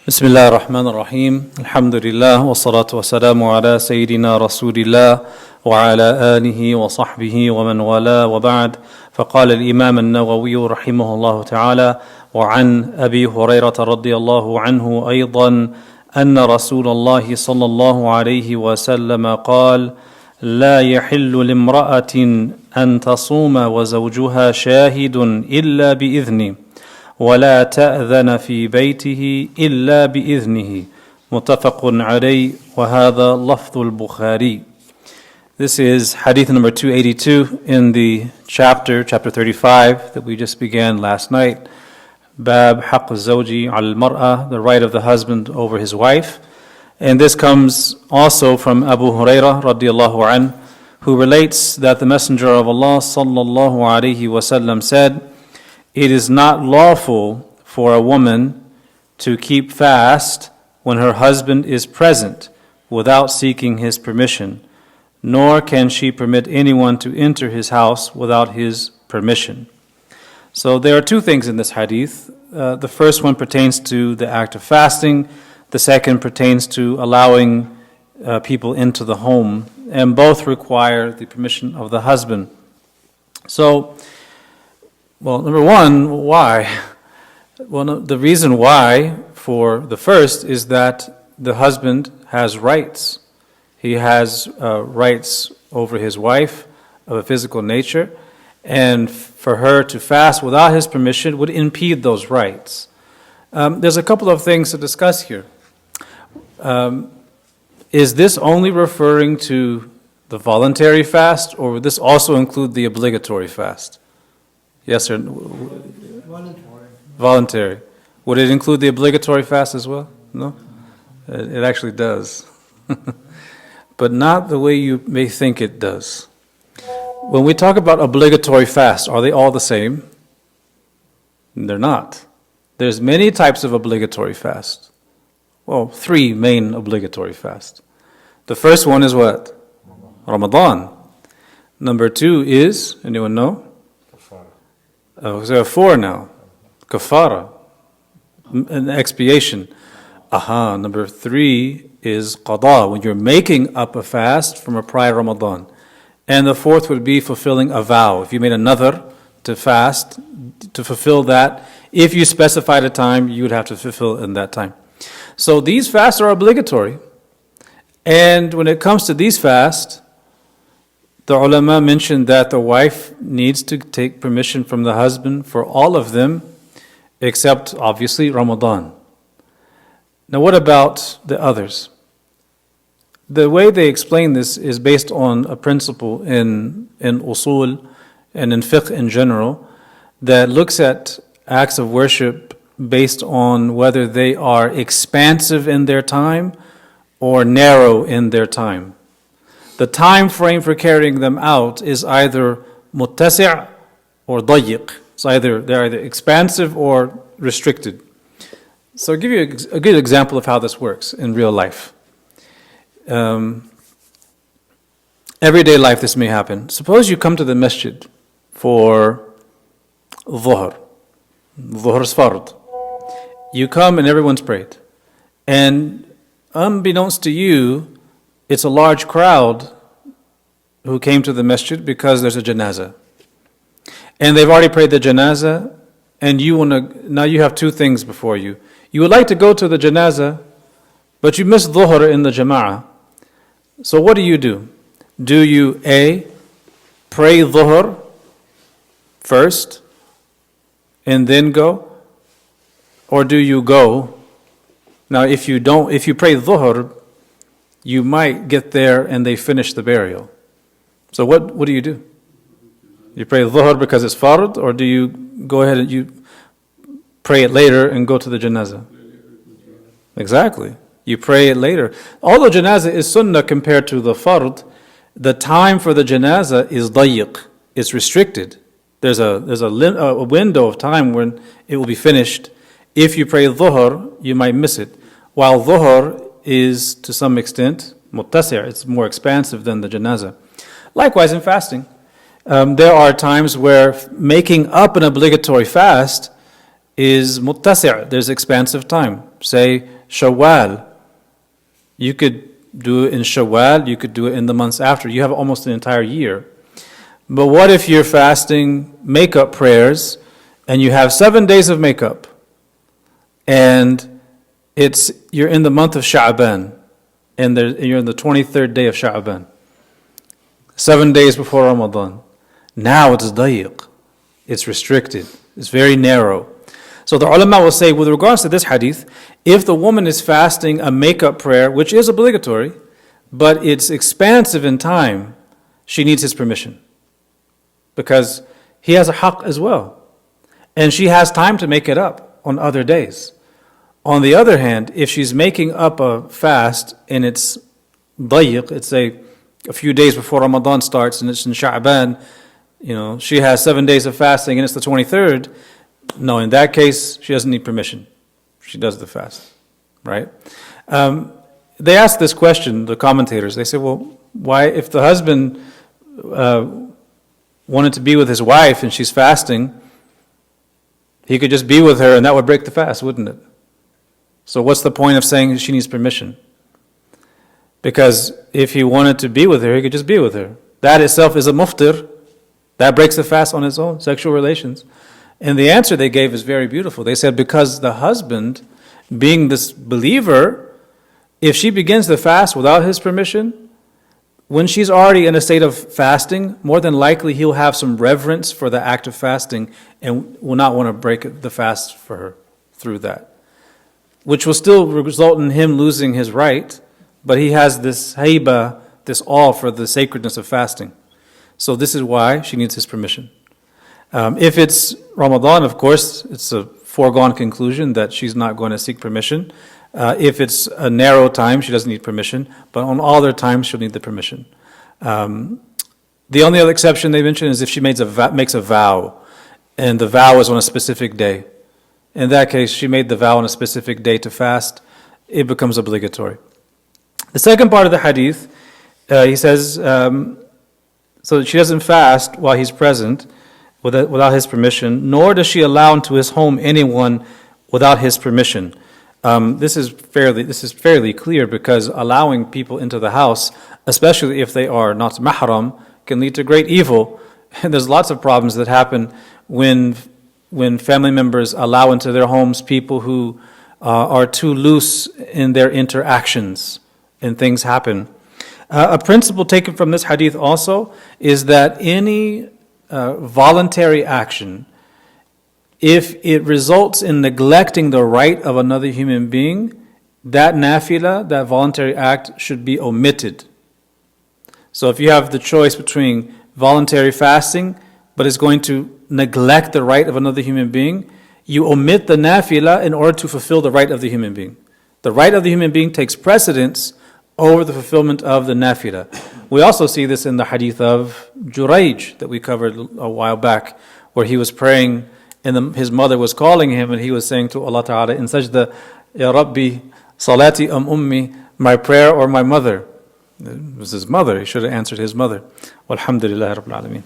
بسم الله الرحمن الرحيم الحمد لله والصلاة والسلام على سيدنا رسول الله وعلى آله وصحبه ومن والاه وبعد فقال الإمام النووي رحمه الله تعالى وعن أبي هريرة رضي الله عنه أيضا أن رسول الله صلى الله عليه وسلم قال لا يحل لامرأة أن تصوم وزوجها شاهد إلا بإذنه ولا تأذن في بيته إلا بإذنه متفق عليه وهذا لفظ البخاري. This is Hadith number 282 in the chapter 35 that we just began last night. Bab Haqq al-Zawji al-Mar'a, the right of the husband over his wife. And this comes also from Abu Hurairah radiallahu anhu, who relates that the Messenger of Allah sallallahu alayhi wasallam said, "It is not lawful for a woman to keep fast when her husband is present without seeking his permission, nor can she permit anyone to enter his house without his permission." So there are two things in this hadith. The first one pertains to the act of fasting. The second pertains to allowing people into the home, and both require the permission of the husband. So, well, number one, why? Well, the reason why for the first is that the husband has rights. He has rights over his wife of a physical nature, and for her to fast without his permission would impede those rights. There's a couple of things to discuss here. Is this only referring to the voluntary fast, or would this also include the obligatory fast? Yes or no? Voluntary. Would it include the obligatory fast as well? No? It actually does. But not the way you may think it does. When we talk about obligatory fast, are they all the same? They're not. There's many types of obligatory fast. Well, three main obligatory fasts. The first one is what? Ramadan. Number two is, anyone know? So there are four now. Kafara, an expiation. Number three is qada, when you're making up a fast from a prior Ramadan. And the fourth would be fulfilling a vow. If you made another to fast, to fulfill that, if you specified a time, you would have to fulfill in that time. So these fasts are obligatory. And when it comes to these fasts, the ulama mentioned that the wife needs to take permission from the husband for all of them, except obviously Ramadan. Now what about the others? The way they explain this is based on a principle in usul and in fiqh in general that looks at acts of worship based on whether they are expansive in their time or narrow in their time. The time frame for carrying them out is either muttasi' or dayiq. They're either expansive or restricted. So I'll give you a good example of how this works in real life. Everyday life this may happen. Suppose you come to the masjid for dhuhr. Dhuhr is fard. You come and everyone's prayed. And unbeknownst to you, it's a large crowd who came to the masjid because there's a janazah. And they've already prayed the janazah, and now you have two things before you. You would like to go to the janazah, but you missed dhuhr in the jama'ah. So what do? Do you A, pray dhuhr first and then go? Or do you go? Now if you pray dhuhr, you might get there and they finish the burial. So what do? You pray dhuhr because it's fard, or do you go ahead and you pray it later and go to the janazah? Exactly. You pray it later. Although janazah is sunnah compared to the fard, the time for the janazah is dayiq. It's restricted. There's a window of time when it will be finished. If you pray dhuhr, you might miss it. While dhuhr is to some extent muttasi', it's more expansive than the janazah. Likewise in fasting. There are times where making up an obligatory fast is muttasi', there's expansive time. Say Shawwal. You could do it in Shawwal, you could do it in the months after. You have almost an entire year. But what if you're fasting makeup prayers and you have 7 days of makeup and you're in the month of Sha'ban and you're in the 23rd day of Sha'ban, 7 days before Ramadan. Now it's dayiq. It's restricted. It's very narrow. So the ulama will say, with regards to this hadith, if the woman is fasting a makeup prayer, which is obligatory, but it's expansive in time, she needs his permission. Because he has a haqq as well. And she has time to make it up on other days. On the other hand, if she's making up a fast and it's dayiq, it's a few days before Ramadan starts and it's in Sha'ban, she has 7 days of fasting and it's the 23rd, no, in that case, she doesn't need permission. She does the fast, right? They ask this question, the commentators. They say, well, why, if the husband wanted to be with his wife and she's fasting, he could just be with her and that would break the fast, wouldn't it? So what's the point of saying she needs permission? Because if he wanted to be with her, he could just be with her. That itself is a muftir. That breaks the fast on its own, sexual relations. And the answer they gave is very beautiful. They said, because the husband, being this believer, if she begins the fast without his permission, when she's already in a state of fasting, more than likely he'll have some reverence for the act of fasting and will not want to break the fast for her through that. Which will still result in him losing his right, but he has this haiba, this awe for the sacredness of fasting. So this is why she needs his permission. If it's Ramadan, of course, it's a foregone conclusion that she's not going to seek permission. If it's a narrow time, she doesn't need permission. But on all other times, she'll need the permission. The only other exception they mention is if she makes a vow, and the vow is on a specific day. In that case, she made the vow on a specific day to fast, it becomes obligatory. The second part of the hadith, he says, so she doesn't fast while he's present without his permission, nor does she allow into his home anyone without his permission. This is fairly clear, because allowing people into the house, especially if they are not mahram, can lead to great evil. And there's lots of problems that happen when family members allow into their homes people who are too loose in their interactions, and things happen. A principle taken from this hadith also is that any voluntary action, if it results in neglecting the right of another human being, that nafilah, that voluntary act, should be omitted. So if you have the choice between voluntary fasting, but it's going to neglect the right of another human being, you omit the nafilah in order to fulfill the right of the human being. The right of the human being takes precedence over the fulfillment of the nafilah. We also see this in the hadith of Jurayj that we covered a while back, where he was praying and his mother was calling him, and he was saying to Allah Ta'ala in sajda, Ya Rabbi, salati ummi, my prayer or my mother? It was his mother. He should have answered his mother. Walhamdulillah Rabbil Alameen.